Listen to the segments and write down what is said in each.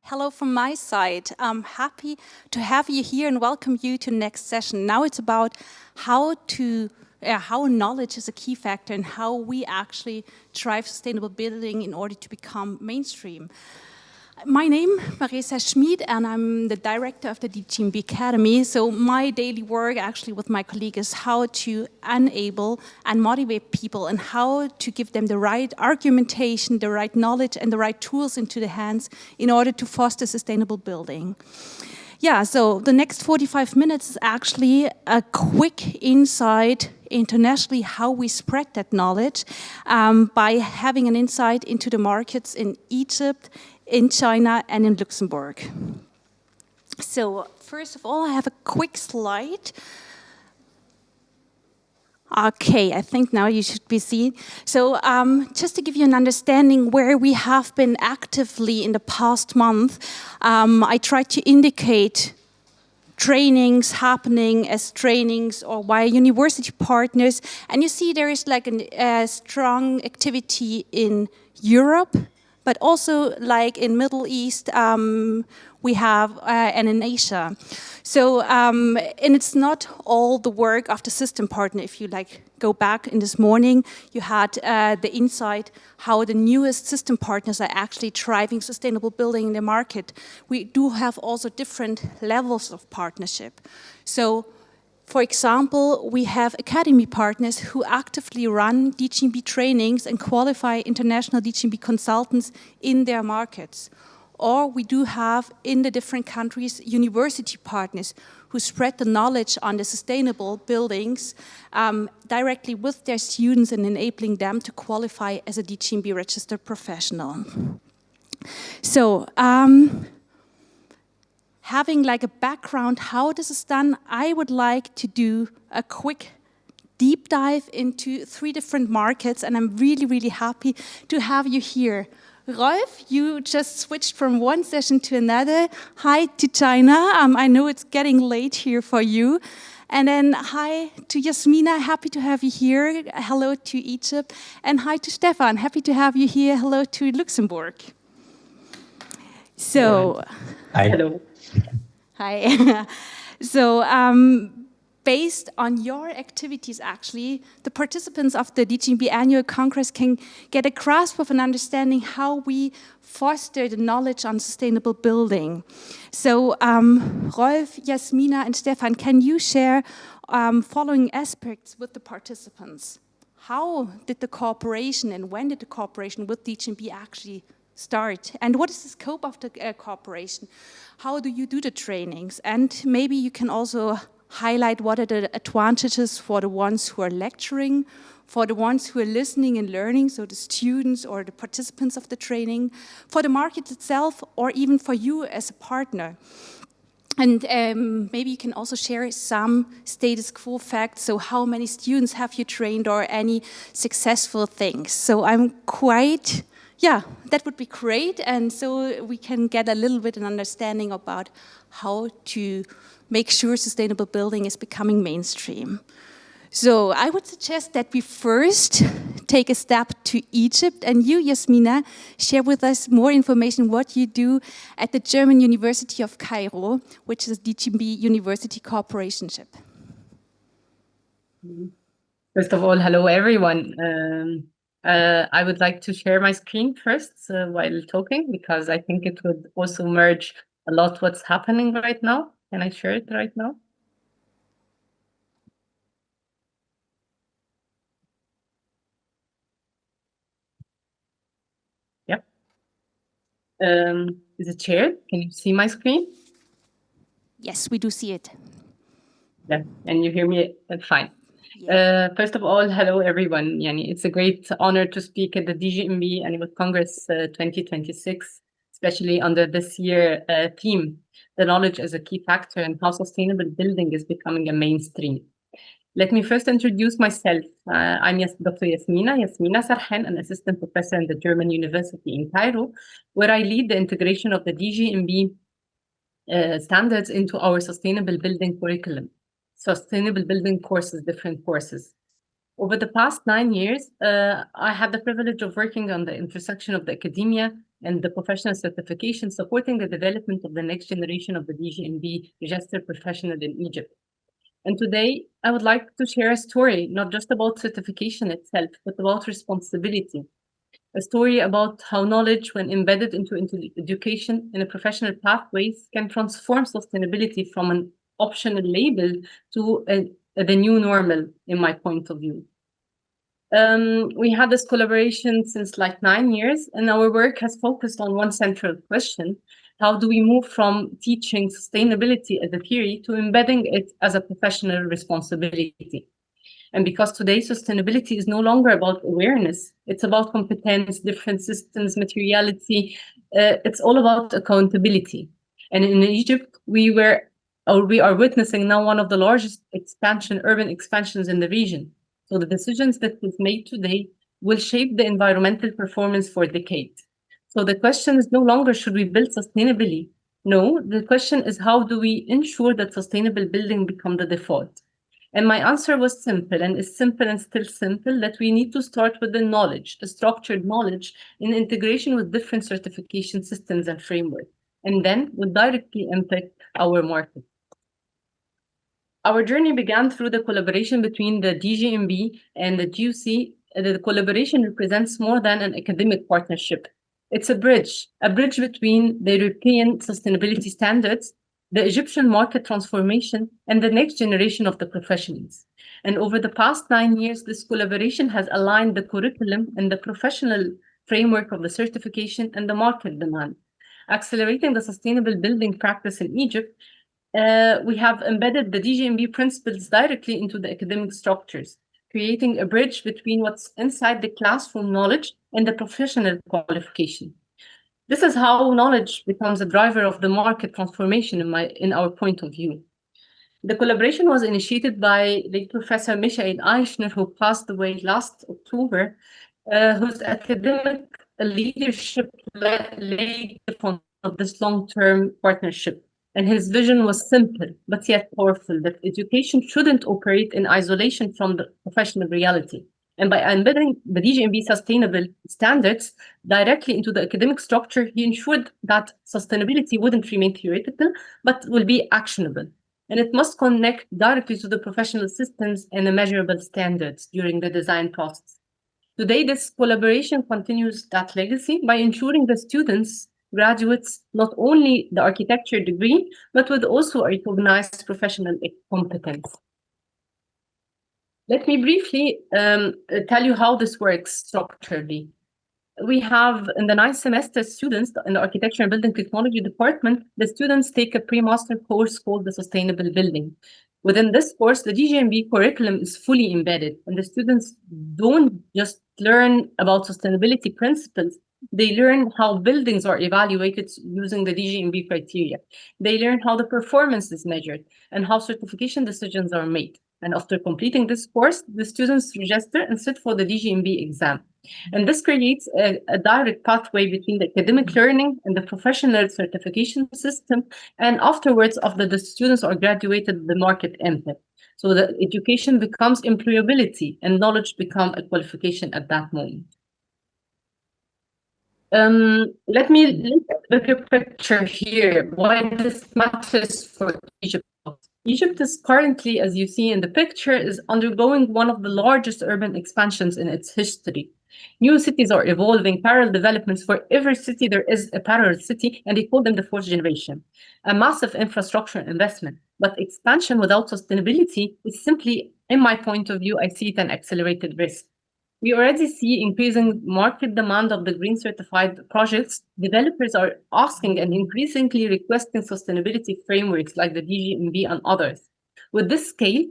Hello from my side. I'm happy to have you here and welcome you to the next session. Now it's about how knowledge is a key factor and how we actually drive sustainable building in order to become mainstream. My name is Maresa Schmid, and I'm the director of the DGNB Academy. So my daily work actually with my colleague is how to enable and motivate people and how to give them the right argumentation, the right knowledge and the right tools into the hands in order to foster sustainable building. Yeah, so the next 45 minutes is actually a quick insight internationally how we spread that knowledge by having an insight into the markets in Egypt, in China and in Luxembourg. So first of all, I have a quick slide. Okay, I think now you should be seeing. So just to give you an understanding where we have been actively in the past month, I tried to indicate trainings happening as trainings or via university partners. And you see there is like a strong activity in Europe, but also like in Middle East, we have, and in Asia. So, and it's not all the work of the system partner. If you like go back in this morning, you had the insight how the newest system partners are actually driving sustainable building in the market. We do have also different levels of partnership. So, for example, we have academy partners who actively run DGNB trainings and qualify international DGNB consultants in their markets. Or we do have in the different countries university partners who spread the knowledge on the sustainable buildings directly with their students and enabling them to qualify as a DGNB registered professional. So, having like a background how this is done, I would like to do a quick deep dive into 3 different markets, and I'm really, really happy to have you here. Rolf, you just switched from one session to another. Hi to China. I know it's getting late here for you. And then hi to Yasmina, happy to have you here. Hello to Egypt. And hi to Stefan, happy to have you here. Hello to Luxembourg. So, hi. Hello. Hi. So, based on your activities, actually, the participants of the DGNB Annual Congress can get a grasp of an understanding how we foster the knowledge on sustainable building. So, Rolf, Yasmina, and Stefan, can you share following aspects with the participants? How did the cooperation and when did the cooperation with DGNB actually start? And what is the scope of the cooperation? How do you do the trainings? And maybe you can also highlight what are the advantages for the ones who are lecturing, for the ones who are listening and learning, so the students or the participants of the training, for the market itself, or even for you as a partner. And maybe you can also share some status quo facts, so how many students have you trained or any successful things. So I'm quite, yeah, that would be great, and so we can get a little bit an understanding about how to make sure sustainable building is becoming mainstream. So I would suggest that we first take a step to Egypt, and you, Yasmina, share with us more information what you do at the German University of Cairo, which is DGNB University Cooperationship. First of all, hello everyone. I would like to share my screen first while talking, because I think it would also merge a lot what's happening right now. Can I share it right now? Yep. Is it shared? Can you see my screen? Yes, we do see it. Yeah, and you hear me fine. Yeah. First of all, hello everyone. Yani, it's a great honor to speak at the DGNB Annual Congress 2026, especially under this year theme, the knowledge as a key factor and how sustainable building is becoming a mainstream. Let me first introduce myself. I'm Dr. Yasmina Sarhan, an assistant professor in the German University in Cairo, where I lead the integration of the DGNB standards into our sustainable building curriculum. Sustainable building courses, different courses. Over the past 9 years, I had the privilege of working on the intersection of the academia and the professional certification, supporting the development of the next generation of the DGNB registered professional in Egypt. And today, I would like to share a story, not just about certification itself, but about responsibility. A story about how knowledge, when embedded into education in a professional pathways, can transform sustainability from an optional label to the new normal, in my point of view. We had this collaboration since like 9 years, and our work has focused on one central question: how do we move from teaching sustainability as a theory to embedding it as a professional responsibility? And because today sustainability is no longer about awareness, it's about competence, different systems, materiality. It's all about accountability. And in Egypt, we are witnessing now one of the largest urban expansions in the region. So the decisions that we've made today will shape the environmental performance for decades. So the question is no longer, should we build sustainably? No, the question is, how do we ensure that sustainable building become the default? And my answer was simple, and is simple and still simple, that we need to start with the knowledge, the structured knowledge in integration with different certification systems and frameworks, and then would directly impact our market. Our journey began through the collaboration between the DGNB and the GUC. The collaboration represents more than an academic partnership. It's a bridge between the European sustainability standards, the Egyptian market transformation, and the next generation of the professionals. And over the past 9 years, this collaboration has aligned the curriculum and the professional framework of the certification and the market demand, accelerating the sustainable building practice in Egypt. We have embedded the DGNB principles directly into the academic structures, creating a bridge between what's inside the classroom knowledge and the professional qualification. This is how knowledge becomes a driver of the market transformation in our point of view. The collaboration was initiated by the Professor Michael Eichner, who passed away last October, whose academic leadership laid the foundation of this long-term partnership. And his vision was simple, but yet powerful, that education shouldn't operate in isolation from the professional reality. And by embedding the DGNB sustainable standards directly into the academic structure, he ensured that sustainability wouldn't remain theoretical, but will be actionable. And it must connect directly to the professional systems and the measurable standards during the design process. Today, this collaboration continues that legacy by ensuring the students graduates not only the architecture degree, but with also a recognized professional competence. Let me briefly tell you how this works structurally. We have in the 9th semester students in the Architecture and Building Technology department, the students take a pre-master course called the Sustainable Building. Within this course, the DGNB curriculum is fully embedded, and the students don't just learn about sustainability principles, they learn how buildings are evaluated using the DGNB criteria. They learn how the performance is measured and how certification decisions are made. And after completing this course, the students register and sit for the DGNB exam. And this creates a direct pathway between the academic learning and the professional certification system. And afterwards, after the students are graduated, the market impact. So the education becomes employability and knowledge become a qualification at that moment. Let me look at the bigger picture here, why this matters for Egypt. Egypt is currently, as you see in the picture, is undergoing one of the largest urban expansions in its history. New cities are evolving, parallel developments. For every city, there is a parallel city, and they call them the fourth generation. A massive infrastructure investment, but expansion without sustainability is simply, in my point of view, I see it an accelerated risk. We already see increasing market demand of the green certified projects. Developers are asking and increasingly requesting sustainability frameworks like the DGNB and others. With this scale,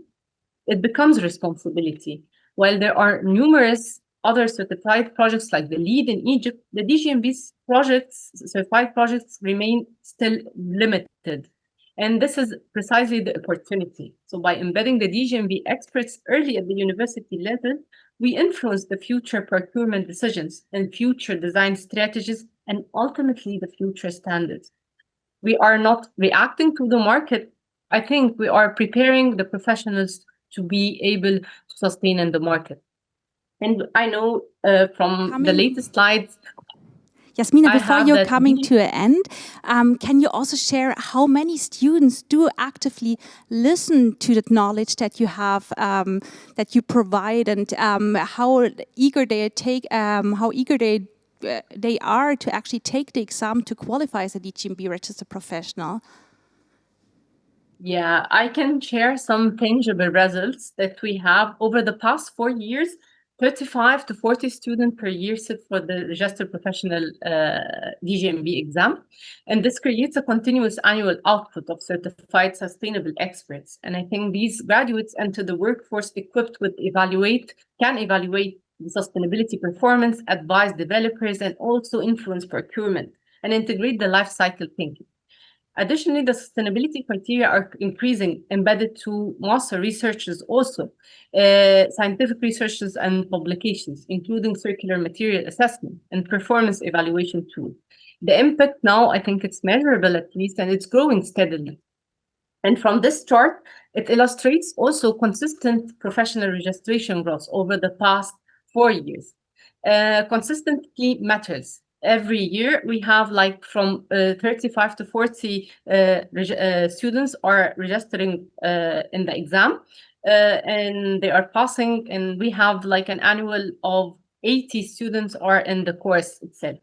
it becomes responsibility. While there are numerous other certified projects like the LEED in Egypt, the DGNB's certified projects remain still limited. And this is precisely the opportunity. So by embedding the DGNB experts early at the university level, we influence the future procurement decisions and future design strategies and ultimately the future standards. We are not reacting to the market. I think we are preparing the professionals to be able to sustain in the market. And I know from the latest slides. Yasmina, before you're coming to an end, can you also share how many students do actively listen to the knowledge that you have, that you provide, and how eager they are to actually take the exam to qualify as a DGNB registered professional? Yeah, I can share some tangible results that we have over the past 4 years. 35 to 40 students per year sit for the registered professional DGNB exam. And this creates a continuous annual output of certified sustainable experts. And I think these graduates enter the workforce equipped with can evaluate the sustainability performance, advise developers, and also influence procurement and integrate the life cycle thinking. Additionally, the sustainability criteria are increasing, embedded to master researches also, scientific researches and publications, including circular material assessment and performance evaluation tool. The impact now, I think it's measurable at least, and it's growing steadily. And from this chart, it illustrates also consistent professional registration growth over the past 4 years. Consistently matters. Every year we have like from 35 to 40 students are registering in the exam and they are passing, and we have like an annual of 80 students are in the course itself.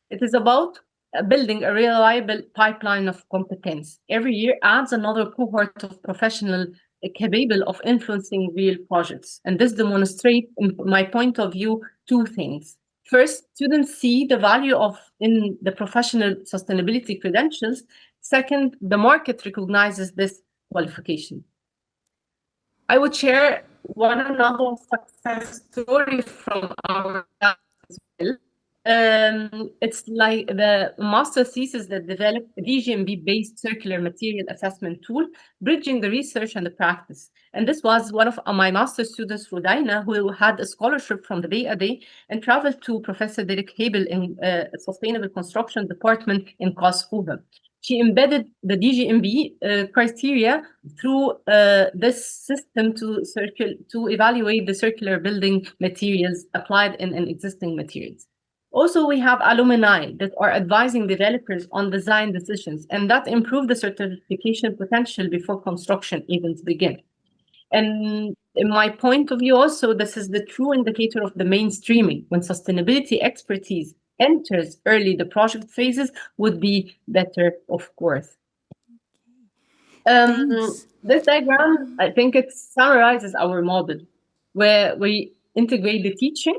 It is about building a reliable pipeline of competence. Every year adds another cohort of professionals capable of influencing real projects. And this demonstrates, in my point of view, two things. First, students see the value in the professional sustainability credentials. Second, the market recognizes this qualification. I would share one another success story from our class as well. It's like the master thesis that developed a DGNB-based circular material assessment tool, bridging the research and the practice. And this was one of my master students, Rudaina, who had a scholarship from the Day and traveled to Professor Derek Hebel in Sustainable Construction Department in Karlsruhe. She embedded the DGNB criteria through this system to evaluate the circular building materials applied in existing materials. Also, we have alumni that are advising developers on design decisions, and that improve the certification potential before construction even begins. And in my point of view also, this is the true indicator of the mainstreaming. When sustainability expertise enters early the project phases, would be better, of course. This diagram, I think it summarizes our model, where we integrate the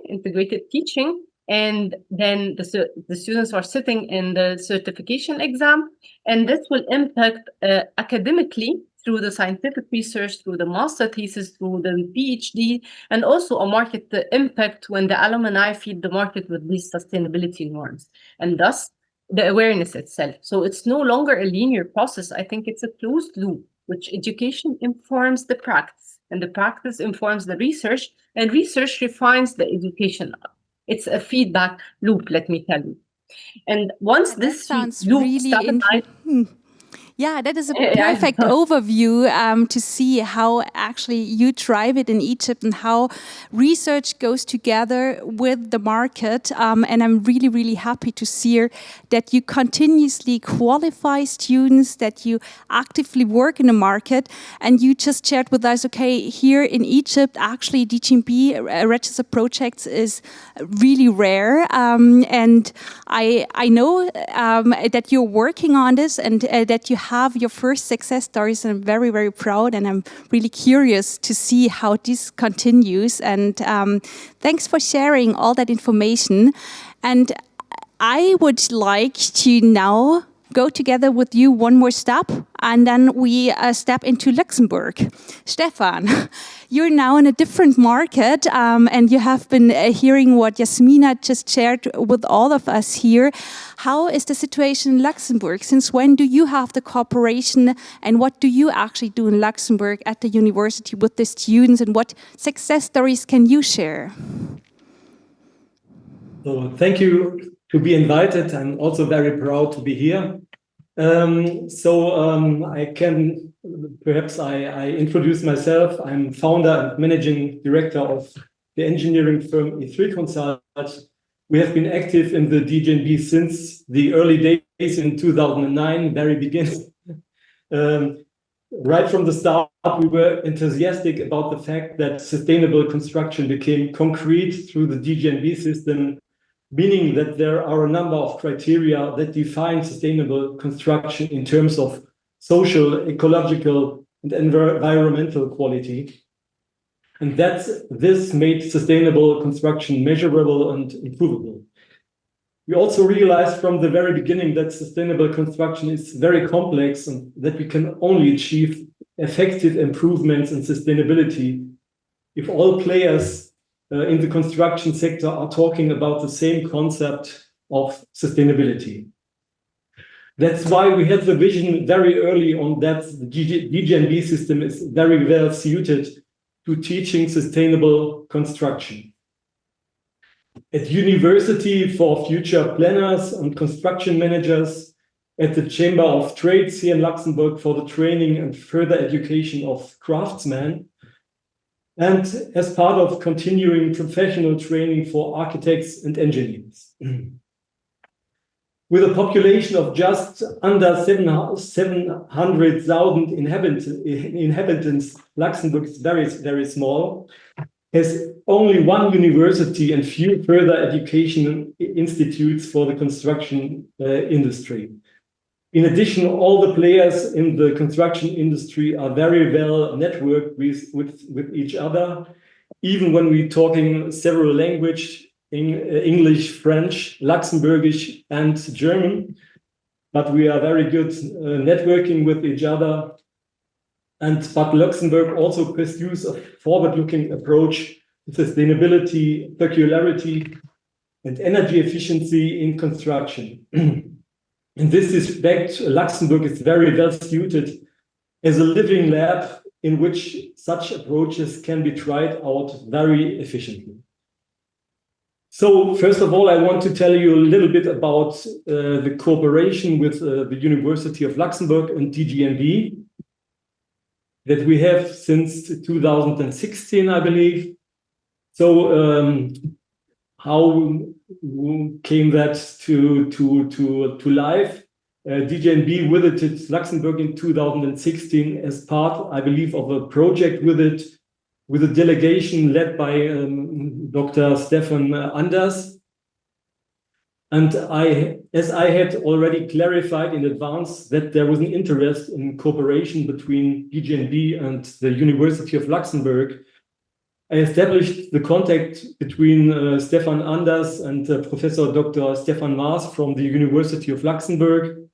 integrated teaching, and then the students are sitting in the certification exam, and this will impact academically through the scientific research, through the master thesis, through the PhD, and also a market impact when the alumni feed the market with these sustainability norms, and thus the awareness itself. So it's no longer a linear process. I think it's a closed loop, which education informs the practice, and the practice informs the research, and research refines the education. It's a feedback loop, let me tell you. And once this loop really stabilizes, yeah, that is a perfect overview to see how actually you drive it in Egypt and how research goes together with the market. And I'm really, really happy to see that you continuously qualify students, that you actively work in the market. And you just shared with us, okay, here in Egypt, actually DGNB registered projects is really rare. And I know that you're working on this and that you have your first success stories, and I'm very, very proud, and I'm really curious to see how this continues. And thanks for sharing all that information. And I would like to now go together with you one more step, and then we step into Luxembourg. Stefan, you're now in a different market, and you have been hearing what Yasmina just shared with all of us here. How is the situation in Luxembourg? Since when do you have the cooperation, and what do you actually do in Luxembourg at the university with the students, and what success stories can you share? So thank you to be invited. I'm also very proud to be here. I can perhaps I introduce myself. I'm founder and managing director of the engineering firm E3 Consult. We have been active in the DGNB since the early days in 2009, very beginning. Right from the start, we were enthusiastic about the fact that sustainable construction became concrete through the DGNB system, meaning that there are a number of criteria that define sustainable construction in terms of social, ecological, and environmental quality. And this made sustainable construction measurable and improvable. We also realized from the very beginning that sustainable construction is very complex and that we can only achieve effective improvements in sustainability if all players in the construction sector are talking about the same concept of sustainability. That's why we had the vision very early on that the DGNB system is very well suited to teaching sustainable construction. At university for future planners and construction managers, at the Chamber of Trades here in Luxembourg for the training and further education of craftsmen, and as part of continuing professional training for architects and engineers. With a population of just under 700,000 inhabitants, Luxembourg is very, very small, has only one university and few further education institutes for the construction industry. In addition, all the players in the construction industry are very well networked with each other, even when we're talking several languages, English, French, Luxembourgish, and German. But we are very good networking with each other. But Luxembourg also pursues a forward-looking approach to sustainability, circularity, and energy efficiency in construction. In this respect, Luxembourg is very well suited as a living lab in which such approaches can be tried out very efficiently. So first of all, I want to tell you a little bit about the cooperation with the University of Luxembourg and DGNB that we have since 2016, I believe. So how came that to life? DGNB visited Luxembourg in 2016 as part, I believe, of a project with a delegation led by Dr. Stefan Anders. And as I had already clarified in advance that there was an interest in cooperation between DGNB and the University of Luxembourg, I established the contact between Stefan Anders and Professor Dr. Stefan Maas from the University of Luxembourg.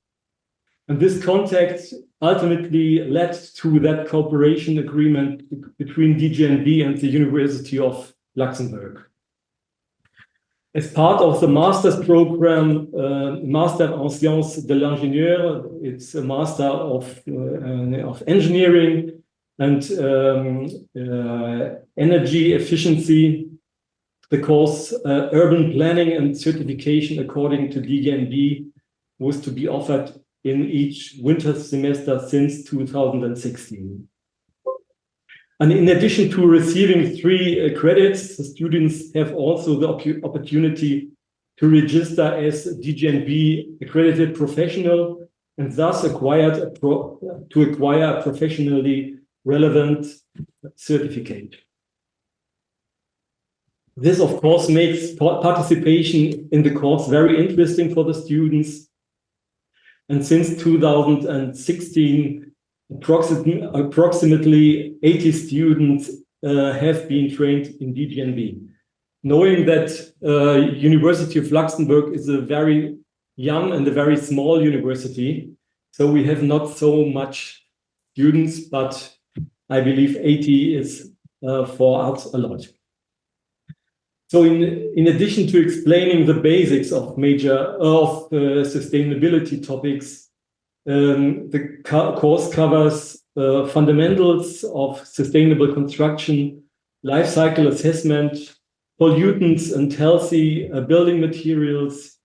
And this contact ultimately led to that cooperation agreement between DGNB and the University of Luxembourg. As part of the master's program, Master en Sciences de l'Ingénieur, it's a master of engineering and energy efficiency. The course Urban Planning and Certification according to DGNB was to be offered in each winter semester since 2016. And in addition to receiving 3 credits, the students have also the opportunity to register as DGNB accredited professional and thus acquire a professionally relevant certificate. This, of course, makes participation in the course very interesting for the students. And since 2016, approximately 80 students have been trained in DGNB. Knowing that University of Luxembourg is a very young and a very small university, so we have not so much students, but I believe 80 is for us a lot. So in addition to explaining the basics of sustainability topics, the course covers fundamentals of sustainable construction, life cycle assessment, pollutants and healthy building materials,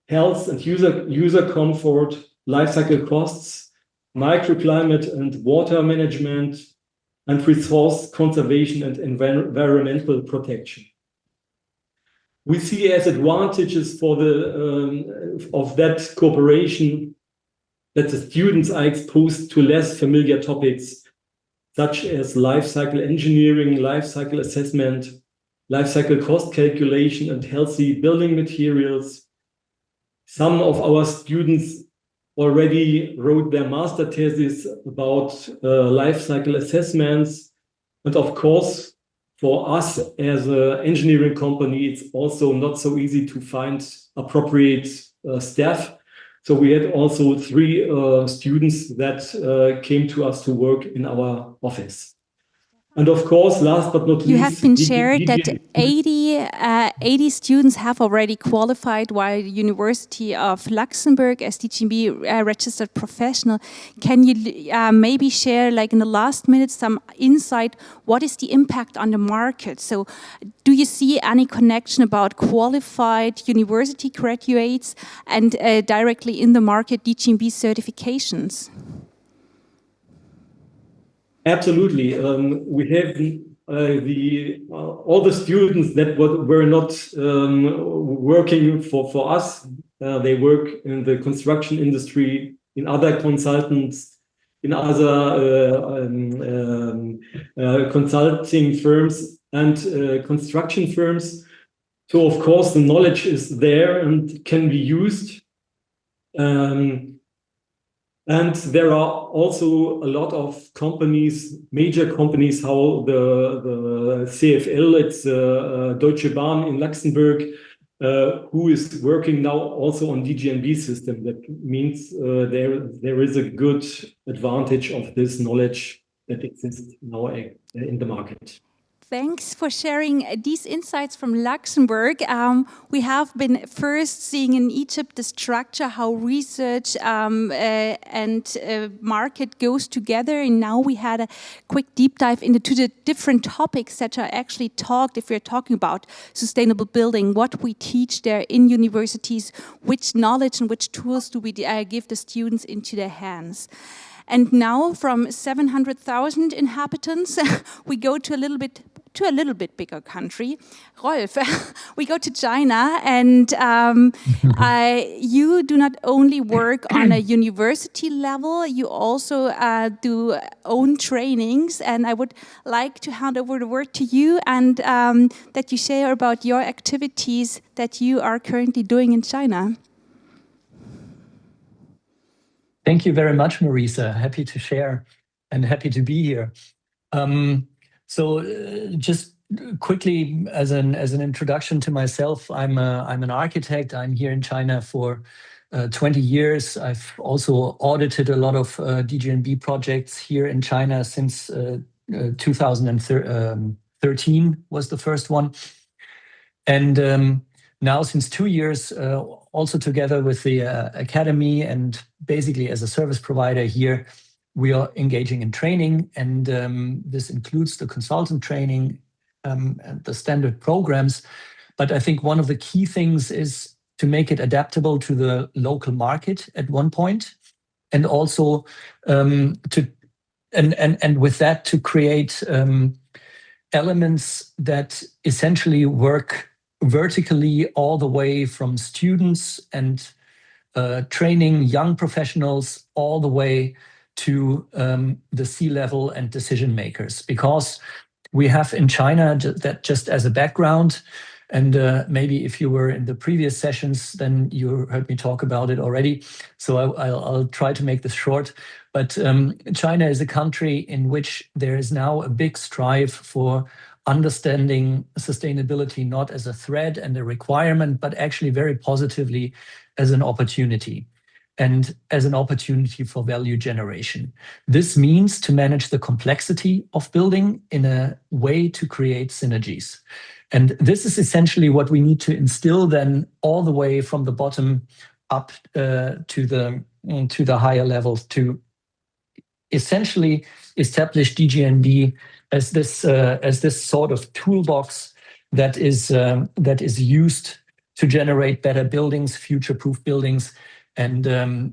health and user comfort, life cycle costs, microclimate and water management, and resource conservation and environmental protection. we see as advantages for the of that cooperation that the students are exposed to less familiar topics, such as life cycle engineering, life cycle assessment, life cycle cost calculation, and healthy building materials. Some of our students already wrote their master thesis about life cycle assessments. And of course, for us as an engineering company, it's also not so easy to find appropriate staff. So we had also 3 students that came to us to work in our office. And of course, last but not least, you have been shared that 80 students have already qualified while University of Luxembourg as DGNB registered professional. Can you maybe share, like in the last minute, some insight? What is the impact on the market? So, do you see any connection about qualified university graduates and directly in the market DGNB certifications? Absolutely. We have all the students that were not working for us. They work in the construction industry, in other consultants, in other consulting firms and construction firms. So of course the knowledge is there and can be used. And there are also a lot of companies, major companies, how the s.à.r.l, it's Deutsche Bahn in Luxembourg, who is working now also on DGNB system. That means there is a good advantage of this knowledge that exists now in the market. Thanks for sharing these insights from Luxembourg. We have been first seeing in Egypt the structure, how research and market goes together. And now we had a quick deep dive into the different topics that are actually talked, if we're talking about sustainable building, what we teach there in universities, which knowledge and which tools do we give the students into their hands. And now from 700,000 inhabitants, we go to a little bit bigger country. Rolf, we go to China, and you do not only work on a university level, you also do own trainings, and I would like to hand over the word to you and that you share about your activities that you are currently doing in China. Thank you very much, Maresa. Happy to share and happy to be here. Just quickly, as an introduction to myself, I'm an architect. I'm here in China for 20 years. I've also audited a lot of DGNB projects here in China since 2013 was the first one. And now since 2 years, also together with the academy and basically as a service provider here, we are engaging in training, and this includes the consultant training and the standard programs. But I think one of the key things is to make it adaptable to the local market at one point, and also with that to create elements that essentially work vertically all the way from students and training young professionals all the way to the C-level and decision makers. Because we have in China, that just as a background, and maybe if you were in the previous sessions, then you heard me talk about it already. So I'll try to make this short. But China is a country in which there is now a big strive for understanding sustainability not as a threat and a requirement, but actually very positively as an opportunity, and as an opportunity for value generation. This means to manage the complexity of building in a way to create synergies. And this is essentially what we need to instill then all the way from the bottom up to the higher levels, to essentially establish DGNB as this sort of toolbox that is used to generate better buildings, future-proof buildings, and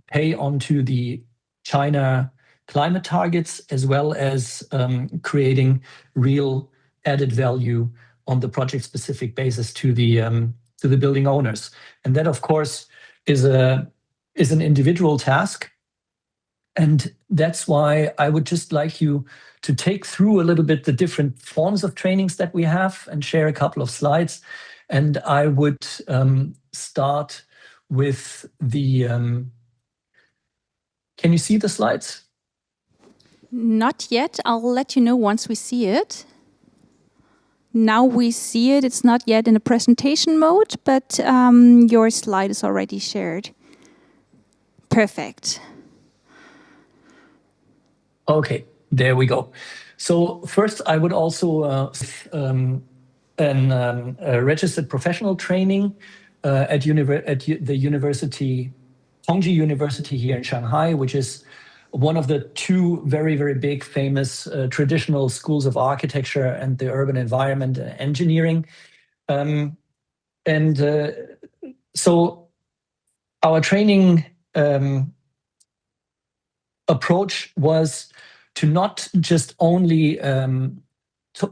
pay onto the China climate targets, as well as creating real added value on the project-specific basis to the building owners. And that, of course, is an individual task. And that's why I would just like you to take through a little bit the different forms of trainings that we have and share a couple of slides. And I would start with the, can you see the slides? Not yet. I'll let you know once we see it. Now we see it. It's not yet in a presentation mode, but your slide is already shared. Perfect. Okay, there we go. So first, I would also a registered professional training at the university, Tongji University here in Shanghai, which is one of the two very, very big famous traditional schools of architecture and the urban environment engineering. So our training approach was to not just only to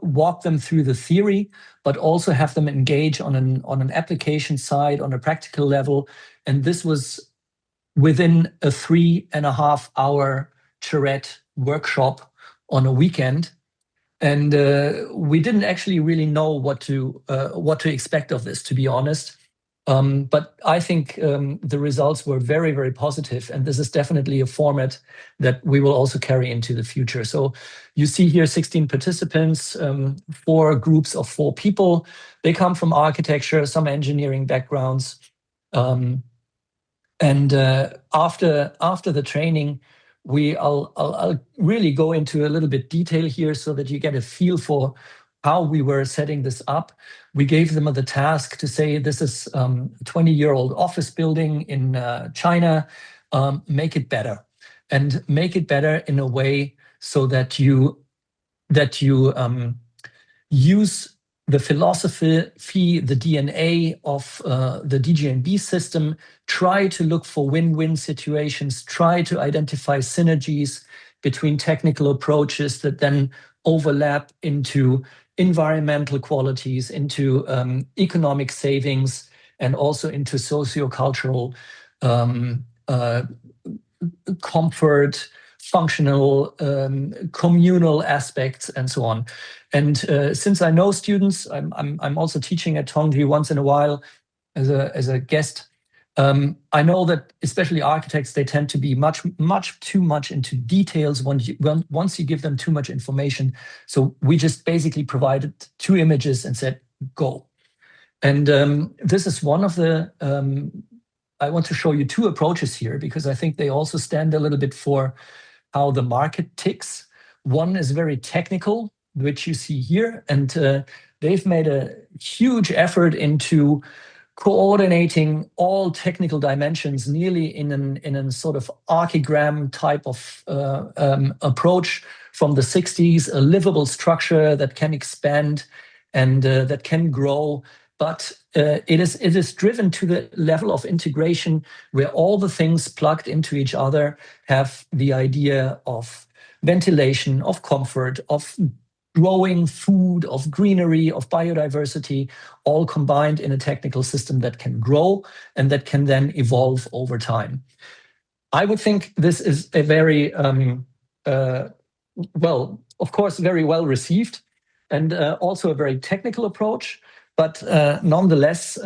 walk them through the theory, but also have them engage on an application side, on a practical level. And this was within a 3.5 hour charrette workshop on a weekend. And we didn't actually really know what to expect of this, to be honest. But I think the results were very, very positive, and this is definitely a format that we will also carry into the future. So you see here 16 participants, 4 groups of 4 people. They come from architecture, some engineering backgrounds. After the training, I'll really go into a little bit detail here so that you get a feel for how we were setting this up. We gave them the task to say, this is a 20-year-old office building in China, make it better. And make it better in a way so that you use the philosophy, the DNA of the DGNB system, try to look for win-win situations, try to identify synergies between technical approaches that then overlap into environmental qualities, into economic savings, and also into socio-cultural comfort, functional, communal aspects, and so on. And since I know students, I'm also teaching at Tongji once in a while as a guest. I know that especially architects, they tend to be much too much into details once you give them too much information. So we just basically provided 2 images and said, go. And this is one of the, I want to show you 2 approaches here because I think they also stand a little bit for how the market ticks. One is very technical, which you see here, and they've made a huge effort into coordinating all technical dimensions nearly in a sort of archigram type of approach from the 60s, a livable structure that can expand and that can grow. But it is driven to the level of integration where all the things plugged into each other have the idea of ventilation, of comfort, of growing food, of greenery, of biodiversity, all combined in a technical system that can grow and that can then evolve over time. I would think this is a very, well, of course, very well received and also a very technical approach, but nonetheless,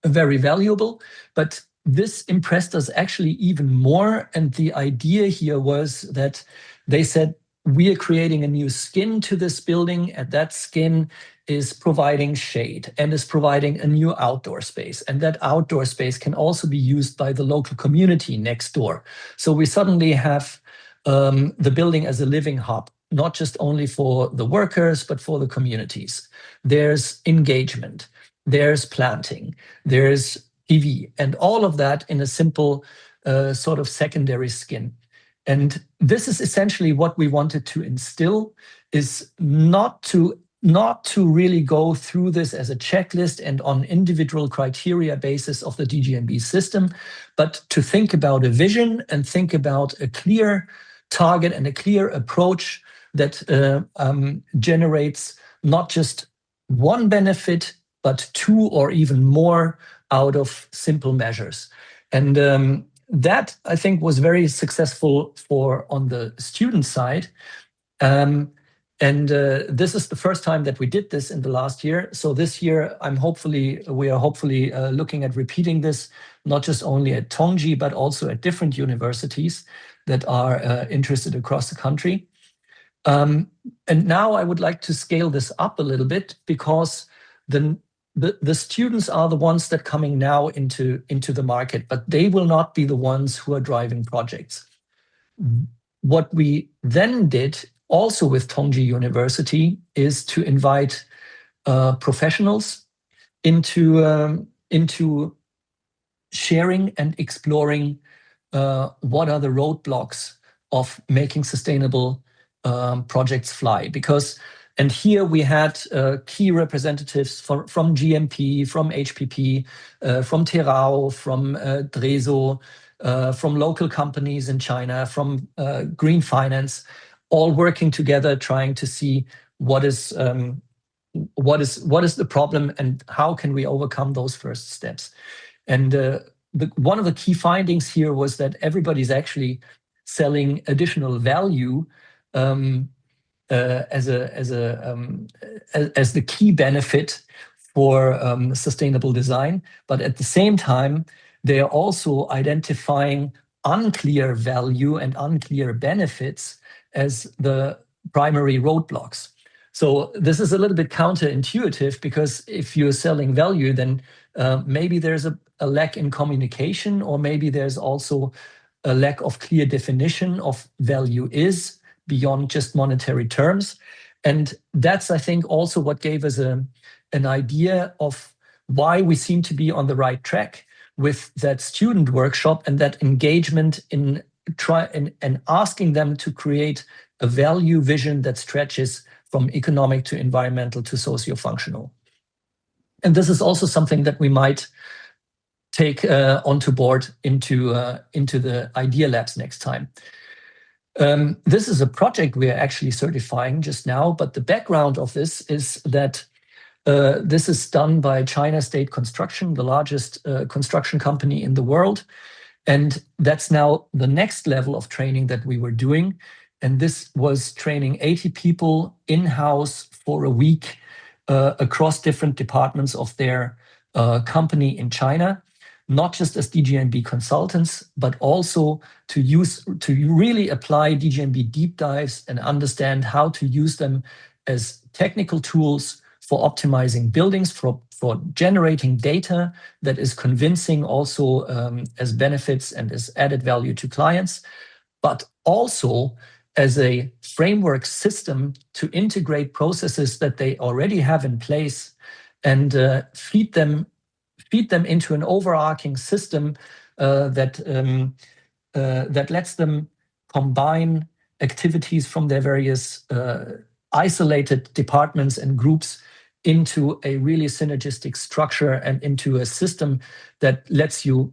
very valuable. But this impressed us actually even more. And the idea here was that they said, we are creating a new skin to this building, and that skin is providing shade and is providing a new outdoor space. And that outdoor space can also be used by the local community next door. So we suddenly have the building as a living hub, not just only for the workers, but for the communities. There's engagement, there's planting, there's PV, and all of that in a simple sort of secondary skin. And this is essentially what we wanted to instill, is not to really go through this as a checklist and on individual criteria basis of the DGNB system, but to think about a vision and think about a clear target and a clear approach that generates not just one benefit, but two or even more out of simple measures. And that, I think, was very successful on the student side. This is the first time that we did this in the last year. So this year, we are hopefully looking at repeating this, not just only at Tongji, but also at different universities that are interested across the country. And now I would like to scale this up a little bit, because the students are the ones that are coming now into the market, but they will not be the ones who are driving projects. What we then did also with Tongji University is to invite professionals into sharing and exploring what are the roadblocks of making sustainable projects fly. And here we had key representatives from GMP, from HPP, from Terao, from Dreso, from local companies in China, from green finance, all working together, trying to see what is the problem and how can we overcome those first steps. And one of the key findings here was that everybody's actually selling additional value as the key benefit for sustainable design, but at the same time, they are also identifying unclear value and unclear benefits as the primary roadblocks. So this is a little bit counterintuitive, because if you're selling value, then maybe there's a lack in communication, or maybe there's also a lack of clear definition of value is beyond just monetary terms. And that's, I think, also what gave us an idea of why we seem to be on the right track with that student workshop and that engagement in asking them to create a value vision that stretches from economic to environmental to socio-functional. And this is also something that we might take onto board into the Idea Labs next time. This is a project we are actually certifying just now, but the background of this is that this is done by China State Construction, the largest construction company in the world. And that's now the next level of training that we were doing. And this was training 80 people in-house for a week across different departments of their company in China, not just as DGNB consultants, but also to really apply DGNB deep dives and understand how to use them as technical tools for optimizing buildings, for generating data that is convincing also as benefits and as added value to clients, but also as a framework system to integrate processes that they already have in place and feed them into an overarching system that lets them combine activities from their various isolated departments and groups into a really synergistic structure and into a system that lets you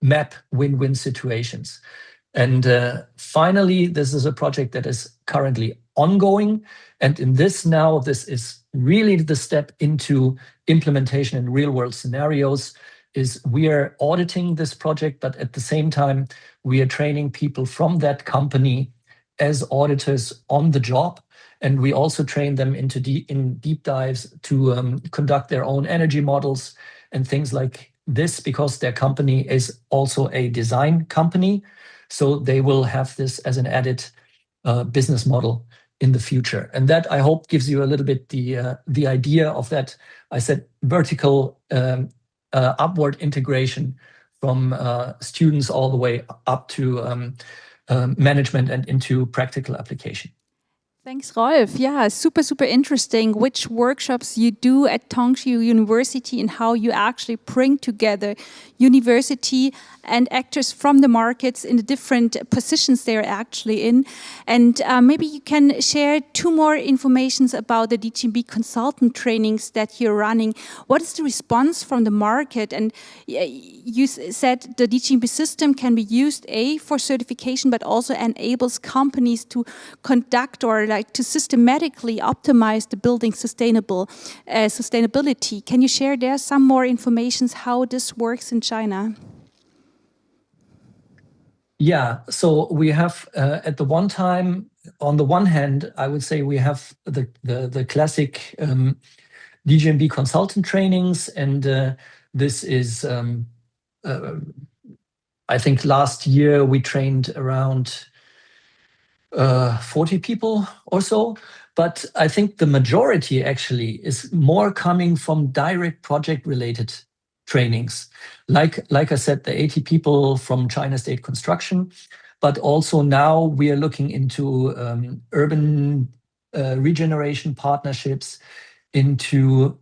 map win-win situations. And finally, this is a project that is currently ongoing. And in this now, this is really the step into implementation in real-world scenarios. Is we are auditing this project, but at the same time, we are training people from that company as auditors on the job. And we also train them in deep dives to conduct their own energy models and things like this, because their company is also a design company. So they will have this as an added business model in the future. And that, I hope, gives you a little bit the idea of that, I said, vertical upward integration from students all the way up to management and into practical application. Thanks, Rolf. Yeah, super, super interesting which workshops you do at Tongji University and how you actually bring together university and actors from the markets in the different positions they're actually in. And maybe you can share two more informations about the DGNB consultant trainings that you're running. What is the response from the market? And you said the DGNB system can be used, for certification, but also enables companies to conduct or like to systematically optimize the building sustainability. Can you share there some more information how this works in China? Yeah, so we have at the one time, on the one hand, I would say we have the classic DGNB consultant trainings, and this is, I think last year we trained around 40 people or so, but I think the majority actually is more coming from direct project-related trainings. Like I said, the 80 people from China State Construction, but also now we are looking into urban regeneration partnerships, into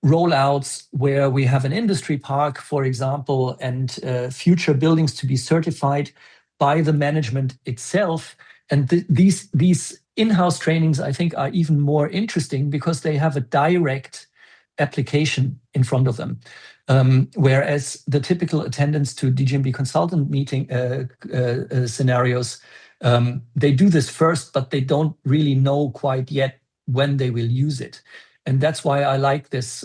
rollouts where we have an industry park, for example, and future buildings to be certified by the management itself. And these in-house trainings, I think, are even more interesting because they have a direct application in front of them. Whereas the typical attendance to DGNB consultant meeting scenarios, they do this first, but they don't really know quite yet when they will use it. And that's why I like this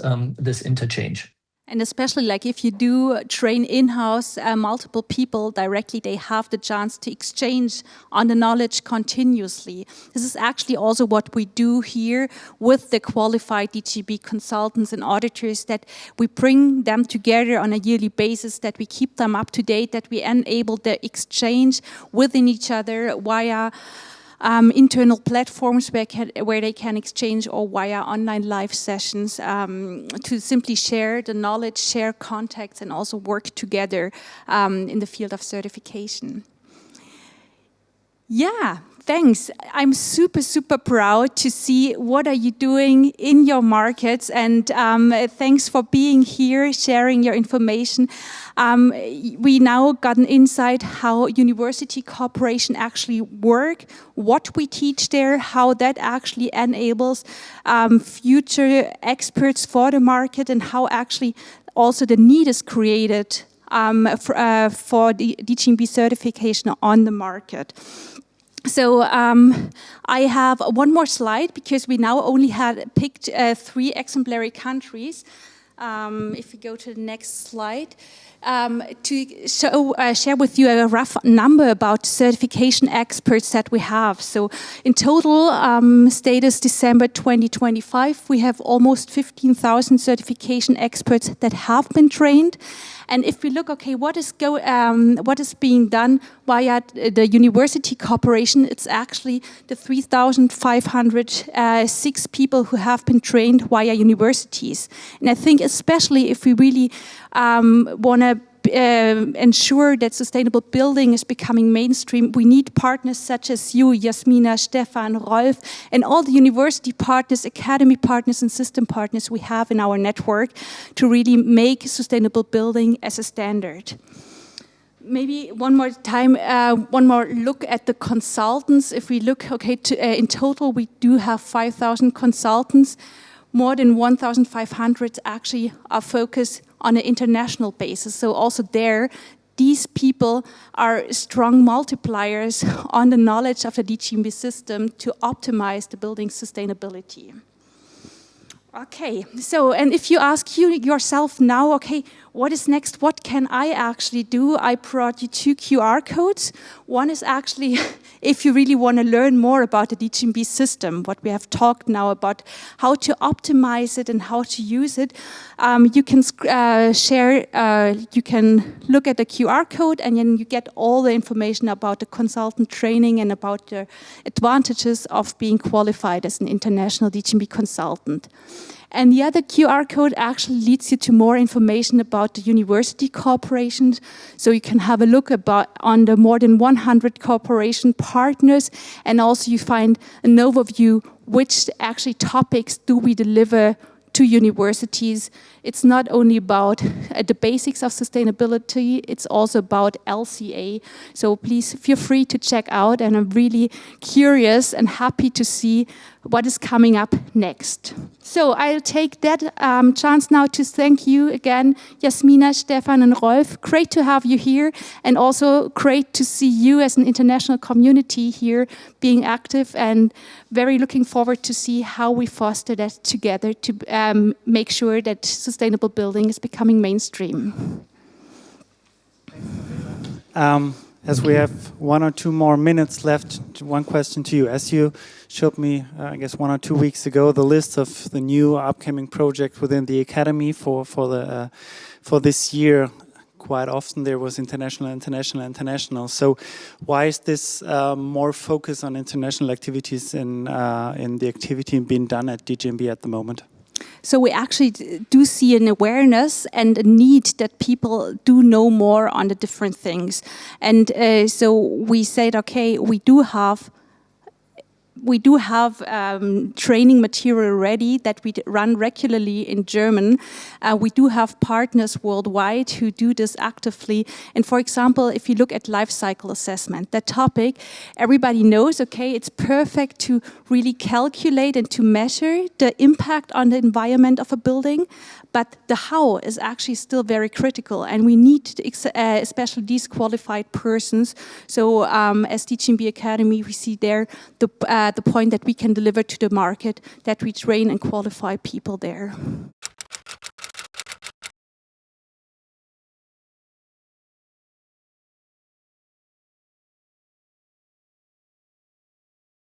interchange. And especially like if you do train in-house multiple people directly, they have the chance to exchange on the knowledge continuously. This is actually also what we do here with the qualified DGNB consultants and auditors, that we bring them together on a yearly basis, that we keep them up to date, that we enable the exchange within each other via internal platforms where they can exchange, or via online live sessions, to simply share the knowledge, share contacts, and also work together in the field of certification. Yeah, thanks. I'm super, super proud to see what are you doing in your markets, and thanks for being here, sharing your information. We now got an insight how university cooperation actually work, what we teach there, how that actually enables future experts for the market, and how actually also the need is created for the DGNB certification on the market. So I have one more slide, because we now only had picked 3 exemplary countries. If we go to the next slide, to share with you a rough number about certification experts that we have. So in total, status December 2025, we have almost 15,000 certification experts that have been trained. And if we look, okay, what is being done via the university cooperation, it's actually the 3,506 people who have been trained via universities. And I think especially if we really want to ensure that sustainable building is becoming mainstream, we need partners such as you, Yasmina, Stefan, Rolf, and all the university partners, academy partners, and system partners we have in our network to really make sustainable building as a standard. Maybe one more time, one more look at the consultants. If we look, okay, in total, we do have 5,000 consultants. More than 1,500 actually are focused on an international basis. So also there, these people are strong multipliers on the knowledge of the DGNB system to optimize the building sustainability. Okay, so, and if you ask yourself now, okay, what is next? What can I actually do? I brought you 2 QR codes. One is actually, if you really want to learn more about the DGNB system, what we have talked now about how to optimize it and how to use it, you can you can look at the QR code, and then you get all the information about the consultant training and about the advantages of being qualified as an international DGNB consultant. And the other QR code actually leads you to more information about the university corporations. So you can have a look on the more than 100 cooperation partners, and also you find an overview which actually topics do we deliver to universities. It's not only about the basics of sustainability, it's also about LCA. So please feel free to check out, and I'm really curious and happy to see what is coming up next. So I'll take that chance now to thank you again, Yasmina, Stefan and Rolf. Great to have you here, and also great to see you as an international community here being active, and very looking forward to see how we foster that together to make sure that sustainable building is becoming mainstream. As we have 1 or 2 more minutes left, one question to you. As you showed me, I guess 1 or 2 weeks ago, the list of the new upcoming projects within the academy for this year, quite often there was international. So why is this more focus on international activities in the activity being done at DGNB at the moment? So we actually do see an awareness and a need that people do know more on the different things. And so we said, okay, we do have training material ready that we run regularly in German. We do have partners worldwide who do this actively. And for example, if you look at life cycle assessment, that topic, everybody knows, okay, it's perfect to really calculate and to measure the impact on the environment of a building. But the how is actually still very critical, and we need especially these qualified persons. So as DGNB Academy, we see there the point that we can deliver to the market, that we train and qualify people there.